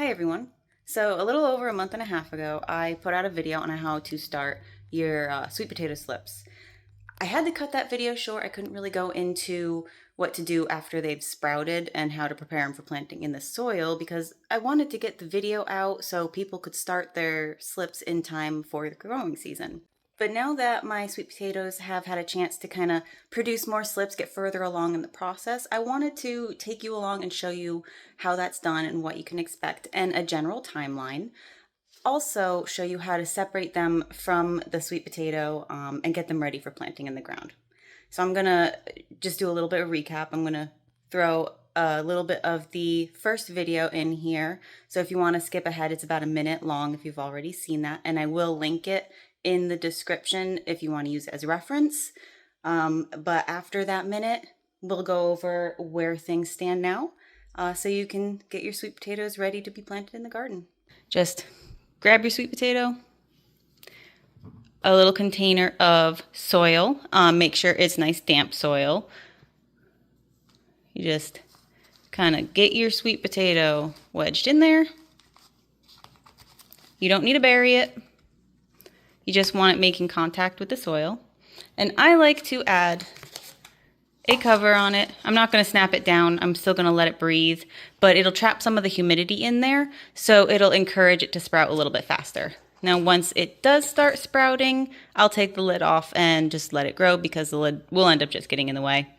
Hi everyone. So a little over a month and a half ago, I put out a video on how to start your sweet potato slips. I had to cut that video short. I couldn't really go into what to do after they've sprouted and how to prepare them for planting in the soil because I wanted to get the video out so people could start their slips in time for the growing season. But now that my sweet potatoes have had a chance to kind of produce more slips, get further along in the process, I wanted to take you along and show you how that's done and what you can expect and a general timeline. Also show you how to separate them from the sweet potato and get them ready for planting in the ground. So I'm gonna just do a little bit of recap. I'm gonna throw a little bit of the first video in here. So if you want to skip ahead, it's about a minute long if you've already seen that, and I will link it in the description if you want to use it as a reference. But after that minute, we'll go over where things stand now so you can get your sweet potatoes ready to be planted in the garden. Just grab your sweet potato, a little container of soil. Make sure it's nice damp soil. You just kind of get your sweet potato wedged in there. You don't need to bury it. You just want it making contact with the soil. And I like to add a cover on it. I'm not going to snap it down. I'm still going to let it breathe, but it'll trap some of the humidity in there, so it'll encourage it to sprout a little bit faster. Now, once it does start sprouting, I'll take the lid off and just let it grow because the lid will end up just getting in the way.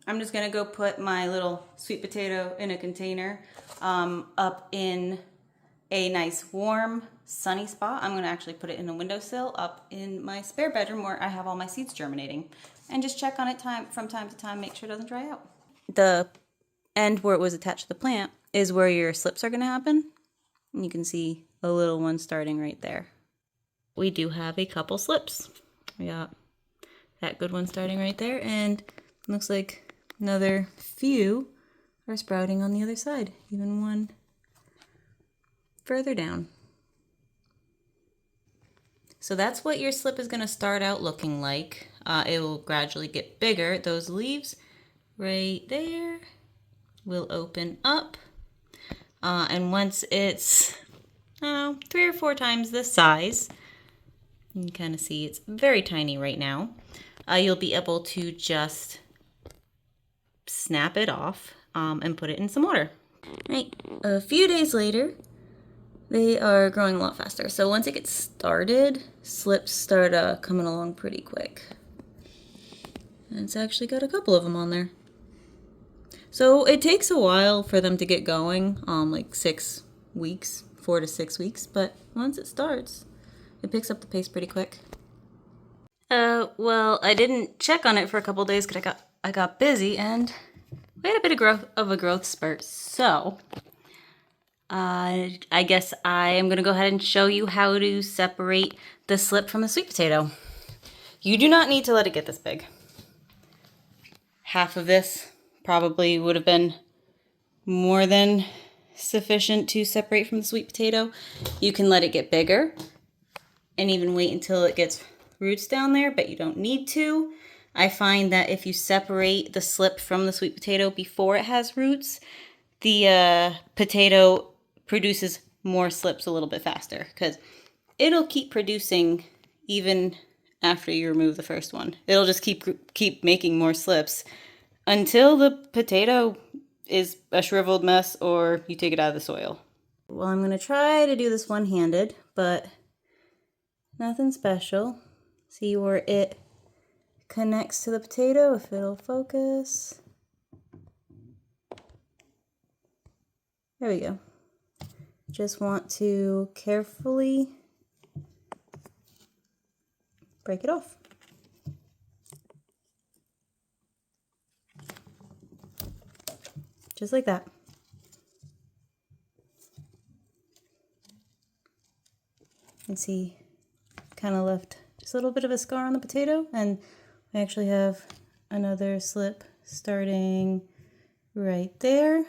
I'm just going to go put my little sweet potato in a container up in a nice warm sunny spot. I'm going to actually put it in a windowsill up in my spare bedroom where I have all my seeds germinating, and just check on it from time to time, make sure it doesn't dry out. The end where it was attached to the plant is where your slips are going to happen, and you can see a little one starting right there. We do have a couple slips. We got that good one starting right there, and looks like another few are sprouting on the other side, even one further down. So that's what your slip is going to start out looking like. It will gradually get bigger. Those leaves right there will open up. And once it's 3 or 4 times this size, you can kind of see it's very tiny right now, you'll be able to just snap it off and put it in some water. Right. A few days later, they are growing a lot faster. So once it gets started, slips start coming along pretty quick. And it's actually got a couple of them on there. So it takes a while for them to get going, like 6 weeks, 4 to 6 weeks. But once it starts, it picks up the pace pretty quick. Well, I didn't check on it for a couple days because I got busy and we had a bit of a growth spurt. So I guess I am going to go ahead and show you how to separate the slip from the sweet potato. You do not need to let it get this big. Half of this probably would have been more than sufficient to separate from the sweet potato. You can let it get bigger and even wait until it gets roots down there, but you don't need to. I find that if you separate the slip from the sweet potato before it has roots, the potato produces more slips a little bit faster because it'll keep producing even after you remove the first one. It'll just keep making more slips until the potato is a shriveled mess or you take it out of the soil. Well, I'm going to try to do this one-handed, but nothing special. See where it connects to the potato, if it'll focus. There we go. Just want to carefully break it off. Just like that. You can see kind of left just a little bit of a scar on the potato, and we actually have another slip starting right there,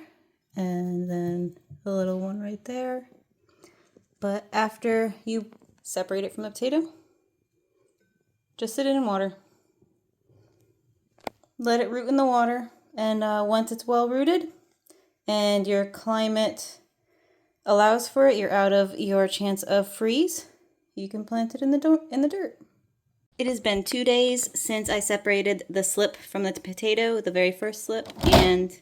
and then a little one right there. But after you separate it from the potato, just sit it in water. Let it root in the water, and once it's well rooted and your climate allows for it, you're out of your chance of freeze. You can plant it in the dirt. It has been 2 days since I separated the slip from the potato, the very first slip, and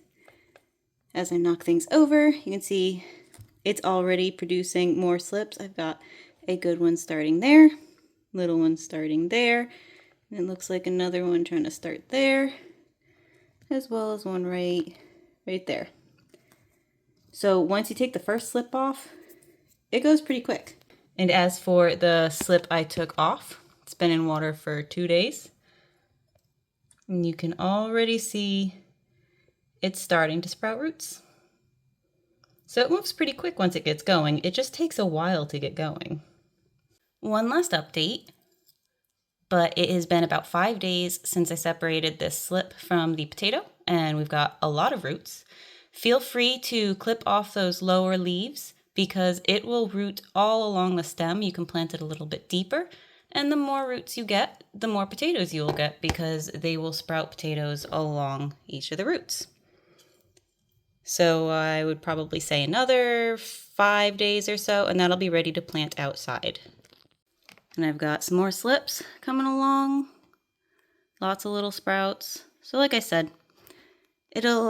as I knock things over, you can see it's already producing more slips. I've got a good one starting there, little one starting there, and it looks like another one trying to start there, as well as one right there. So once you take the first slip off, it goes pretty quick. And as for the slip I took off, it's been in water for 2 days. And you can already see it's starting to sprout roots. So it moves pretty quick once it gets going. It just takes a while to get going. One last update, but it has been about 5 days since I separated this slip from the potato, and we've got a lot of roots. Feel free to clip off those lower leaves because it will root all along the stem. You can plant it a little bit deeper, and the more roots you get, the more potatoes you'll get because they will sprout potatoes along each of the roots. So I would probably say another 5 days or so, and that'll be ready to plant outside. And I've got some more slips coming along. Lots of little sprouts. So like I said, it'll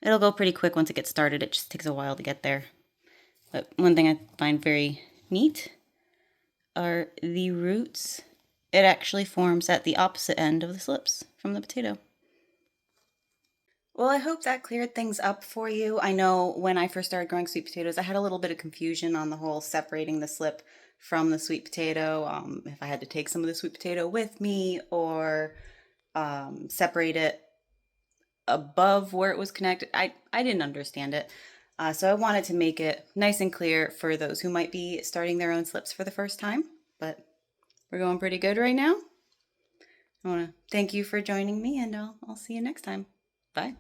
go pretty quick once it gets started. It just takes a while to get there. But one thing I find very neat are the roots. It actually forms at the opposite end of the slips from the potato. Well, I hope that cleared things up for you. I know when I first started growing sweet potatoes, I had a little bit of confusion on the whole separating the slip from the sweet potato, if I had to take some of the sweet potato with me or separate it above where it was connected. I didn't understand it. So I wanted to make it nice and clear for those who might be starting their own slips for the first time, but we're going pretty good right now. I want to thank you for joining me, and I'll see you next time. Bye.